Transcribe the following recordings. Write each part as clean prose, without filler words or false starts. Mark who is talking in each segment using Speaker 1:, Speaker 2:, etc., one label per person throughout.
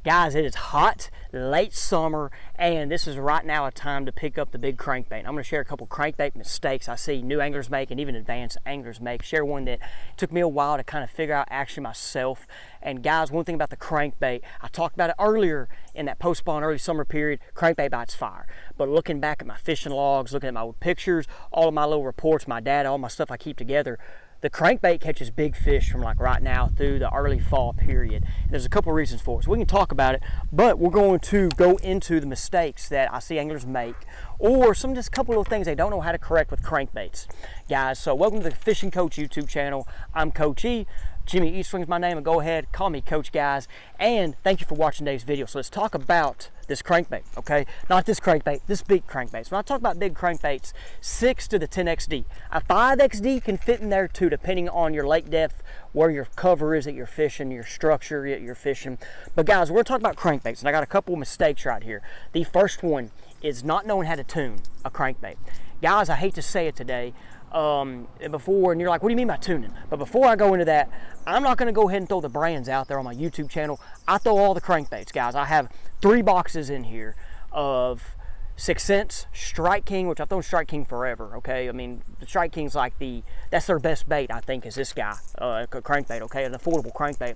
Speaker 1: Guys, it is hot, late summer, and this is right now a time to pick up the big crankbait. I'm going to share a couple crankbait mistakes I see new anglers make and even advanced anglers make. Share one that took me a while to kind of figure out actually myself. And guys, one thing about the crankbait, I talked about it earlier in that post-spawn early summer period, crankbait bites fire. But looking back at my fishing logs, looking at my old pictures, all of my little reports, my data, all my stuff I keep together, the crankbait catches big fish from like right now through the early fall period. And there's a couple reasons for it, so we can talk about it, but we're going to go into the mistakes that I see anglers make, or just a couple of things they don't know how to correct with crankbaits. Guys, so welcome to the Fishing Coach YouTube channel. I'm Coach E. Jimmy Eastling's my name, and go ahead, call me Coach, guys. And thank you for watching today's video. So let's talk about this crankbait, okay? Not this crankbait, this big crankbait. When I talk about big crankbaits, 6 to the 10XD. A 5XD can fit in there too, depending on your lake depth, where your cover is that you're fishing, your structure that you're fishing. But guys, we're gonna talk about crankbaits, and I got a couple of mistakes right here. The first one is not knowing how to tune a crankbait. Guys, I hate to say it today, and you're like, what do you mean by tuning? But before I go into that, I'm not going to go ahead and throw the brands out there on my YouTube channel. I throw all the crankbaits, guys. I have 3 boxes in here of 6 Cents, Strike King, which I've thrown Strike King forever, okay? I mean, the Strike King's like that's their best bait, I think, is this guy, crankbait, okay? An affordable crankbait.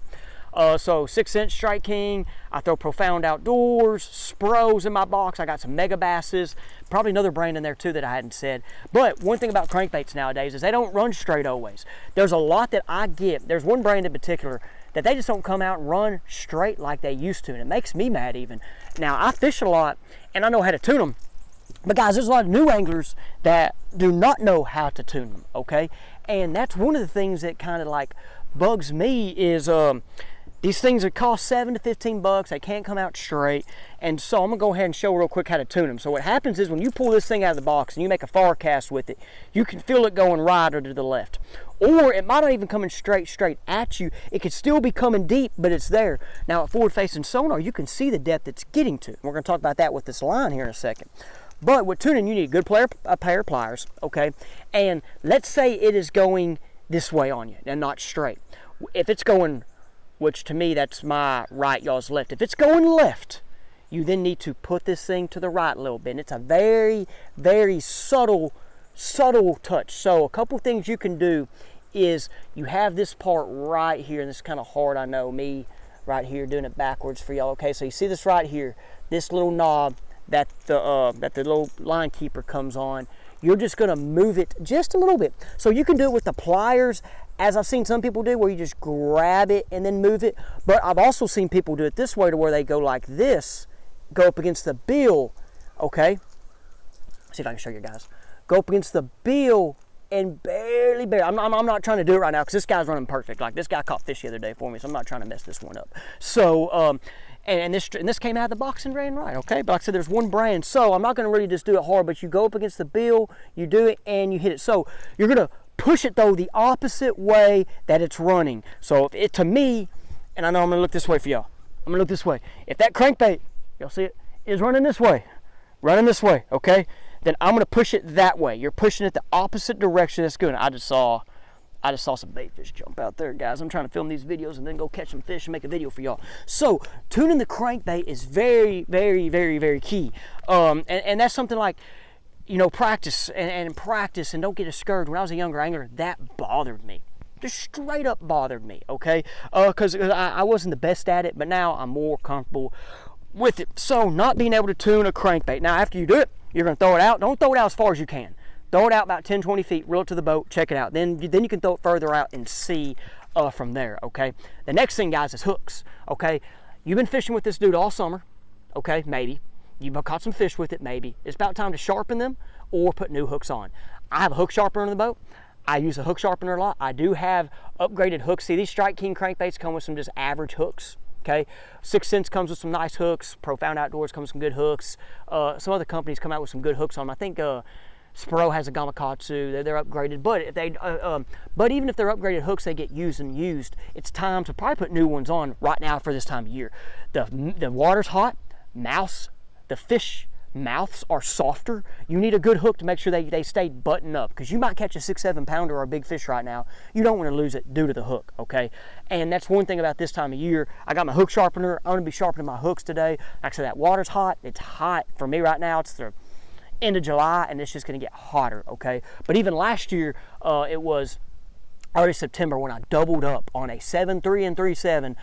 Speaker 1: So 6 Cents, Strike King. I throw Profound Outdoors, Spros in my box. I got some Mega Basses, probably another brand in there too that I hadn't said. But one thing about crankbaits nowadays is they don't run straight always. There's a lot that I get. There's one brand in particular that they just don't come out and run straight like they used to, and it makes me mad even. Now, I fish a lot and I know how to tune them, but guys, there's a lot of new anglers that do not know how to tune them, okay? And that's one of the things that kind of like bugs me is these things that cost $7 to $15, they can't come out straight. And so I'm gonna go ahead and show real quick how to tune them. So what happens is when you pull this thing out of the box and you make a far cast with it, you can feel it going right or to the left. Or it might not even coming straight at you. It could still be coming deep, but it's there. Now at forward facing sonar, you can see the depth it's getting to. We're gonna talk about that with this line here in a second. But with tuning, you need a pair of pliers, okay? And let's say it is going this way on you and not straight. If it's going, which to me that's my right, y'all's left. If it's going left, you then need to put this thing to the right a little bit. And it's a very, very subtle touch. So a couple things you can do is you have this part right here, and this is kind of hard, I know, me right here doing it backwards for y'all. Okay, so you see this right here, this little knob that the little line keeper comes on. You're just gonna move it just a little bit. So you can do it with the pliers, as I've seen some people do, where you just grab it and then move it. But I've also seen people do it this way, to where they go like this, go up against the bill, okay? See if I can show you guys. Go up against the bill and barely. I'm not trying to do it right now because this guy's running perfect. Like, this guy caught fish the other day for me, so I'm not trying to mess this one up. So, and this came out of the box and ran right, okay? But like I said, there's one brand, so I'm not gonna really just do it hard, but you go up against the bill, you do it, and you hit it. So you're gonna push it though the opposite way that it's running. So if it, to me, and I know I'm gonna look this way for y'all. I'm gonna look this way. If that crankbait, y'all see it, is running this way, okay? Then I'm gonna push it that way. You're pushing it the opposite direction. That's good. I just saw some bait fish jump out there, guys. I'm trying to film these videos and then go catch some fish and make a video for y'all. So tuning the crankbait is very, very, very, very key. And that's something like, you know, practice and practice, and don't get discouraged. When I was a younger angler, that bothered me. Just straight up bothered me, okay? Because I wasn't the best at it, but now I'm more comfortable with it. So not being able to tune a crankbait. Now after you do it, you're gonna throw it out. Don't throw it out as far as you can. Throw it out about 10, 20 feet, reel it to the boat, check it out. Then you can throw it further out and see from there, okay? The next thing, guys, is hooks, okay? You've been fishing with this dude all summer, okay, maybe. You've caught some fish with it, maybe. It's about time to sharpen them or put new hooks on. I have a hook sharpener on the boat. I use a hook sharpener a lot. I do have upgraded hooks. See, these Strike King crankbaits come with some just average hooks, okay? 6 Cents comes with some nice hooks. Profound Outdoors comes with some good hooks. Some other companies come out with some good hooks on them. I think Spro has a Gamakatsu. They're upgraded, but if they, but even if they're upgraded hooks, they get used and used. It's time to probably put new ones on right now for this time of year. The water's hot, mouse, the fish mouths are softer, you need a good hook to make sure they stay buttoned up, because you might catch a 6-7 pounder or a big fish right now. You don't want to lose it due to the hook, okay? And that's one thing about this time of year. I got my hook sharpener. I'm going to be sharpening my hooks today. Like I said, that water's hot. It's hot for me right now. It's the end of July, and it's just going to get hotter, okay? But even last year, it was early September when I doubled up on a 7.3 and 3.7.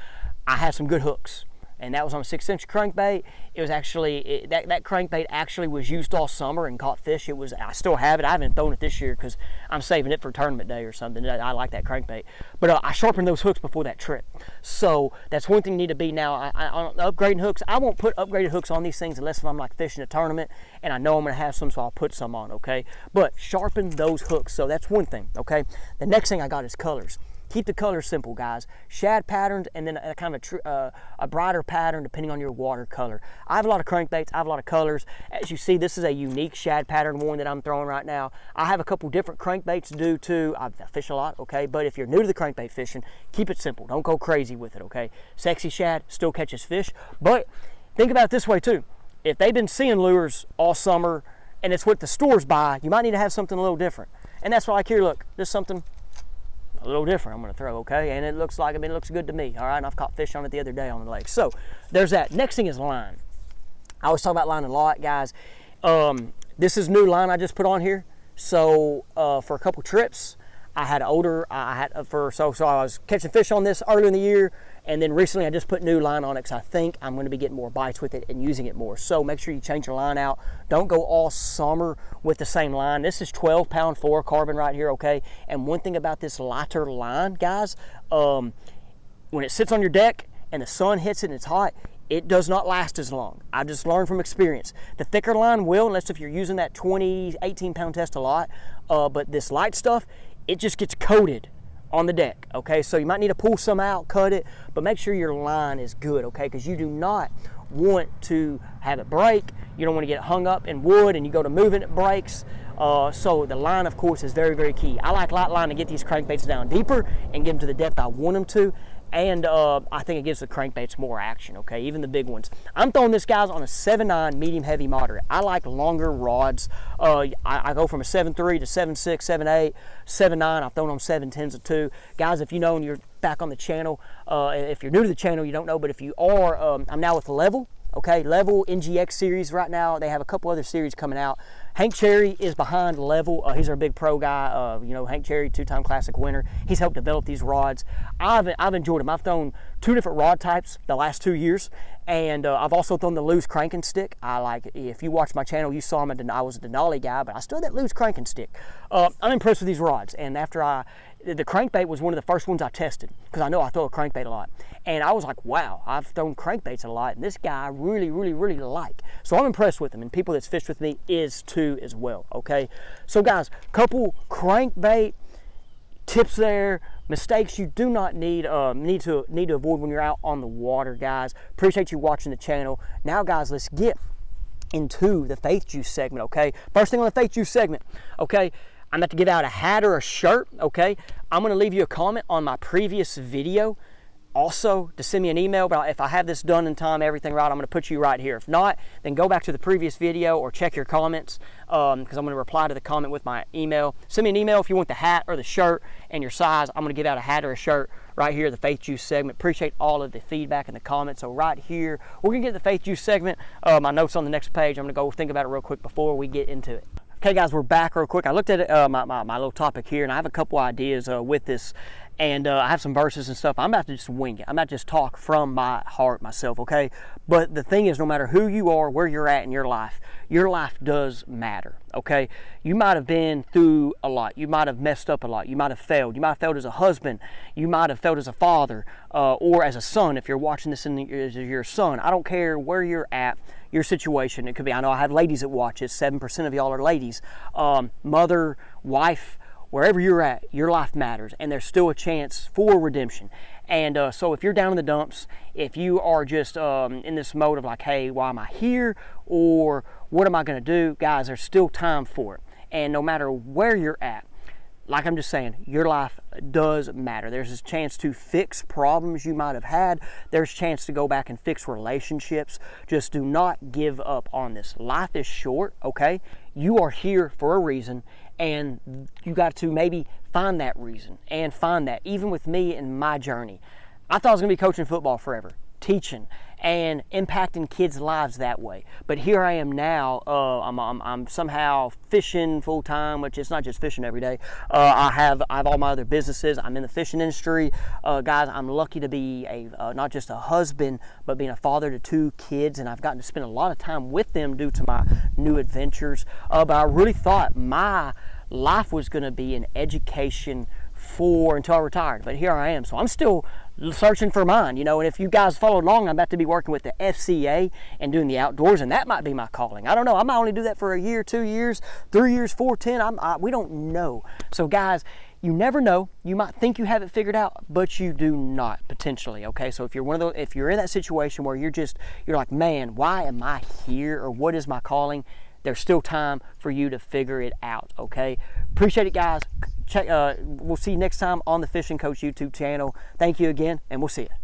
Speaker 1: I had some good hooks, and that was on a 6-inch crankbait. It was actually, that crankbait actually was used all summer and caught fish. I still have it. I haven't thrown it this year because I'm saving it for tournament day or something. I like that crankbait. But I sharpened those hooks before that trip. So that's one thing you need to be now. On upgrading hooks, I won't put upgraded hooks on these things unless if I'm like fishing a tournament and I know I'm going to have some, so I'll put some on, okay? But sharpen those hooks. So that's one thing, okay? The next thing I got is colors. Keep the colors simple, guys. Shad patterns, and then a kind of a brighter pattern depending on your watercolor. I have a lot of crankbaits. I have a lot of colors. As you see, this is a unique shad pattern one that I'm throwing right now. I have a couple different crankbaits due to, I fish a lot, okay? But if you're new to the crankbait fishing, keep it simple. Don't go crazy with it, okay? Sexy shad still catches fish. But think about it this way too. If they've been seeing lures all summer and it's what the stores buy, you might need to have something a little different. And that's why, like here, look, this is something a little different I'm going to throw, okay? And it looks like, it looks good to me, all right? And I've caught fish on it the other day on the lake. So there's that. Next thing is line. I always talk about line a lot, guys. This is new line I just put on here. So for a couple trips, I had older, so I was catching fish on this earlier in the year, and then recently I just put new line on it because I think I'm going to be getting more bites with it and using it more. So make sure you change your line out. Don't go all summer with the same line. This is 12-pound fluorocarbon right here, okay? And one thing about this lighter line, guys, when it sits on your deck and the sun hits it and it's hot, it does not last as long. I just learned from experience. The thicker line will, unless if you're using that 20, 18-pound test a lot, but this light stuff, it just gets coated on the deck, okay? So you might need to pull some out, cut it, but make sure your line is good, okay? Because you do not want to have it break. You don't want to get it hung up in wood and you go to move it, it breaks. So the line, of course, is very, very key. I like light line to get these crankbaits down deeper and get them to the depth I want them to. And I think it gives the crankbaits more action, okay, even the big ones. I'm throwing this, guys, on a 7.9 medium heavy moderate. I like longer rods. I go from a 7.3 to 7.6, 7.8, 7.9. I've thrown on 7.10s too. Guys, if you know and you're back on the channel, if you're new to the channel, you don't know, but if you are, I'm now with Level. Okay, Level NGX series right now. They have a couple other series coming out. Hank Cherry is behind Level. He's our big pro guy. You know, Hank Cherry, 2-time classic winner. He's helped develop these rods. I've enjoyed them. I've thrown 2 different rod types the last 2 years, and I've also thrown the loose cranking stick. If you watch my channel, you saw I was a Denali guy, but I still had that loose cranking stick. I'm impressed with these rods, and the crankbait was one of the first ones I tested because I know I throw a crankbait a lot. And I was like, wow, I've thrown crankbaits a lot, and this guy I really, really, really like. So I'm impressed with him, and people that's fished with me is too as well, okay? So guys, couple crankbait tips there, mistakes you do not need to avoid when you're out on the water, guys. Appreciate you watching the channel. Now, guys, let's get into the Faith Juice segment, okay? First thing on the Faith Juice segment, okay? I'm about to give out a hat or a shirt, okay? I'm going to leave you a comment on my previous video. Also, to send me an email, but if I have this done in time, everything right, I'm going to put you right here. If not, then go back to the previous video or check your comments because I'm going to reply to the comment with my email. Send me an email if you want the hat or the shirt and your size. I'm going to give out a hat or a shirt right here, the Faith Juice segment. Appreciate all of the feedback and the comments. So right here, we're going to get the Faith Juice segment. My notes on the next page. I'm going to go think about it real quick before we get into it. Okay, guys, we're back real quick. I looked at my little topic here, and I have a couple ideas with this, and I have some verses and stuff. I'm about to just wing it. I'm about to just talk from my heart myself, okay? But the thing is, no matter who you are, where you're at in your life does matter, okay? You might have been through a lot. You might have messed up a lot. You might have failed. You might have failed as a husband. You might have failed as a father or as a son if you're watching this as your son. I don't care where you're at. Your situation, it could be, I know I have ladies that watch this, 7% of y'all are ladies, mother, wife, wherever you're at, your life matters, and there's still a chance for redemption. And so if you're down in the dumps, if you are just in this mode of like, hey, why am I here, or what am I going to do, guys, there's still time for it. And no matter where you're at, like I'm just saying, your life does matter. There's a chance to fix problems you might have had. There's a chance to go back and fix relationships. Just do not give up on this. Life is short, okay? You are here for a reason, and you got to maybe find that reason and find that. Even with me and my journey, I thought I was going to be coaching football forever, teaching and impacting kids' lives that way. But here I am now. I'm somehow fishing full time, which it's not just fishing every day. I have all my other businesses. I'm in the fishing industry, guys. I'm lucky to be not just a husband, but being a father to 2 kids, and I've gotten to spend a lot of time with them due to my new adventures. But I really thought my life was going to be an education until I retired, but here I am. So I'm still searching for mine, you know. And if you guys followed along, I'm about to be working with the FCA and doing the outdoors, and that might be my calling. I don't know. I might only do that for a year, 2 years, 3 years, 4, 10. We don't know. So guys, you never know. You might think you have it figured out, but you do not, potentially. Okay, so if you're in that situation where you're like, man, why am I here, or what is my calling? There's still time for you to figure it out. Okay, appreciate it, guys. We'll see you next time on the Fishing Coach YouTube channel. Thank you again, and we'll see you.